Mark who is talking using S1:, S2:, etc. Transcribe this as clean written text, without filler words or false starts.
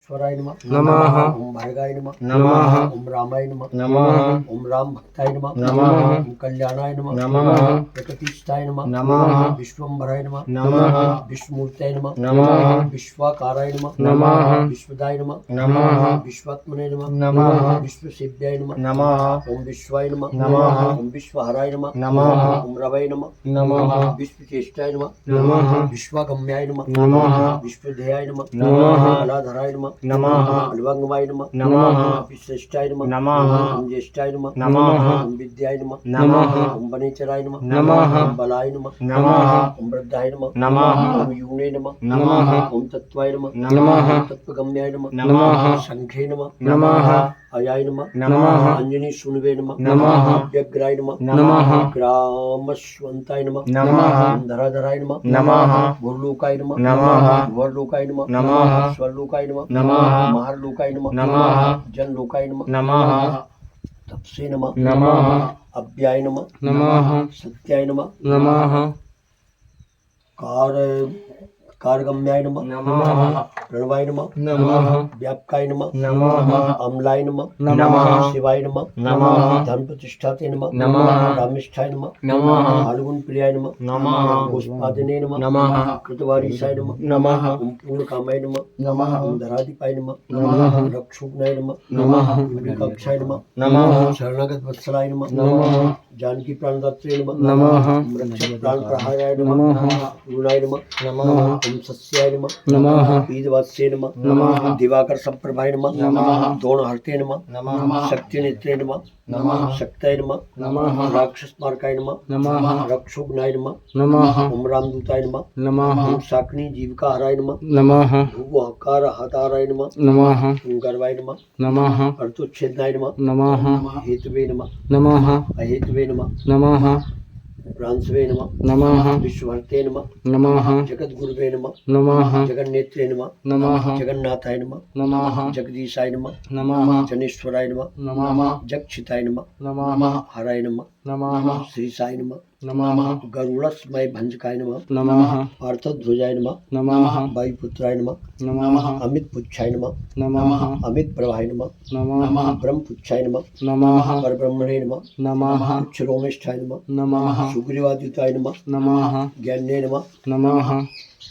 S1: ईश्वराय नमः
S2: नमः
S1: ओम भर्गाय नमः
S2: नमः
S1: ओम रामाय नमः
S2: नमः
S1: ओम राम भक्ताय नमः
S2: नमः
S1: ओम कल्याणाय नमः
S2: नमः
S1: प्रकृतिष्ठाय नमः
S2: नमः
S1: विश्वम्भराय नमः
S2: नमः
S1: विष्णुमूर्तये नमः
S2: नमः
S1: विश्वाकाराय नमः
S2: नमः
S1: विश्वदाय नमः
S2: नमः
S1: विश्वात्मने नमः
S2: नमः
S1: विश्वसिद्धाय नमः
S2: नमः
S1: ओम विश्वाय नमः
S2: नमः
S1: ओम विश्वहराय नमः
S2: नमः
S1: ओम रवै नमः
S2: नमः
S1: विश्वचेष्टाय नमः
S2: नमः
S1: विश्वगम्याय नमः
S2: नमः
S1: विश्वधेयाय नमः
S2: नमः
S1: कलाधराय नमः
S2: नमः
S1: अलवंगमाय नमः
S2: नमः
S1: विश्रेष्ठाय नमः
S2: नमः
S1: ओम ज्येष्ठाय नमः
S2: नमः
S1: ओम विद्याय नमः
S2: नमः
S1: ओम वनेचराय नमः
S2: नमः
S1: ओम बलाय नमः
S2: नमः
S1: ओम वृद्धाय नमः
S2: नमः
S1: ओम यूने नमः
S2: नमः
S1: ओम तत्वाय नमः
S2: नमः
S1: ओम तत्वगम्याय नमः
S2: नमः
S1: शंखे नमः
S2: नमः
S1: अयाय नमः
S2: नमः
S1: अंजनी सुनवे नमः
S2: नमः
S1: व्यग्राय नमः
S2: नमः
S1: ग्रामस्वंताय नमः
S2: नमः
S1: धराधराय नमः
S2: नमः
S1: भूर्लोकाय नमः
S2: नमः
S1: भुवर्लोकाय नमः
S2: नमः
S1: स्वर्लोकाय नमः
S2: नमः
S1: महारलोकाय नमः
S2: नमः
S1: जनलोकाय नमः
S2: नमः
S1: तपसे नमः
S2: नमः
S1: अव्याय नमः
S2: नमः
S1: सत्याय नमः
S2: नमः
S1: कारगम्याय नमः
S2: नमः
S1: प्रणवाय नमः
S2: नमः
S1: व्यापकाय नमः
S2: नमः
S1: अम्लाय नमः
S2: नमः
S1: शिवाय नमः
S2: नमः
S1: धन प्रतिष्ठाते नमः
S2: नमः
S1: रामिष्ठाय नमः
S2: नमः
S1: फाल्गुन प्रियाय नमः
S2: नमः
S1: पुष्पादिने नमः
S2: नमः
S1: कृतवारीशाय नमः
S2: नमः
S1: ओम पूर्णकामाय नमः
S2: नमः
S1: ओम धराधिपाय नमः
S2: नमः
S1: रक्षुग्नाय नमः
S2: नमः
S1: कक्षाय नमः
S2: नमः
S1: शरणागत वत्सलाय नमः
S2: नमः
S1: जानकी प्राणदात्रे नमः
S2: नमः
S1: रक्षक प्राण प्रहाराय नमः गुणाय नमः
S2: नमः
S1: ओम सस्याय नमः
S2: नमः
S1: ईदवास्य नमः
S2: नमः
S1: दिवाकर संप्रभाय नमः
S2: नमः
S1: दोणहर्ते नमः
S2: नमः
S1: शक्तिनेत्रे नमः
S2: नमः
S1: शक्ताय नमः
S2: नमः
S1: राक्षसमार्काय नमः
S2: नमः
S1: रक्षोघ्नाय नमः
S2: नमः
S1: ओम रामदूताय नमः
S2: नमः
S1: ओम शाकिनी जीविकाहाराय नमः
S2: नमः
S1: भुवकार हताराय नमः
S2: नमः
S1: ओम गर्वाय नमः
S2: नमः
S1: अर्थोच्छेदनाय नमः
S2: नमः
S1: हेतवे नमः
S2: नमः
S1: अहेतवे नमः
S2: नमः
S1: भ्रांसवे नमः
S2: नमः
S1: विश्वभर्ते नमः
S2: नमः
S1: जगद्गुरुवे नमः
S2: नमः
S1: जगन्नेत्रे नमः
S2: नमः
S1: जगन्नाथाय नमः
S2: नमः
S1: जगदीशाय नमः
S2: नमः
S1: जनेश्वराय नमः
S2: नमः
S1: जगक्षिताय नमः
S2: नमः
S1: हराय नमः
S2: नमः
S1: श्रीसाय नमः
S2: नमः
S1: गरुड़स्मय भंजकाय नमः
S2: नमः
S1: पार्थध्वजाय नमः
S2: नमः
S1: वायुपुत्राय नमः
S2: नमः
S1: अमित पुच्छाय नमः
S2: नमः
S1: अमित प्रभाय नमः
S2: नमः
S1: ब्रह्म पुच्छाय नमः
S2: नमः
S1: परब्रह्मणे नमः
S2: नमः
S1: उच्छरोमेष्ठाय नमः
S2: नमः
S1: सुग्रीवादिताय नमः
S2: नमः
S1: ज्ञाने नमः
S2: नमः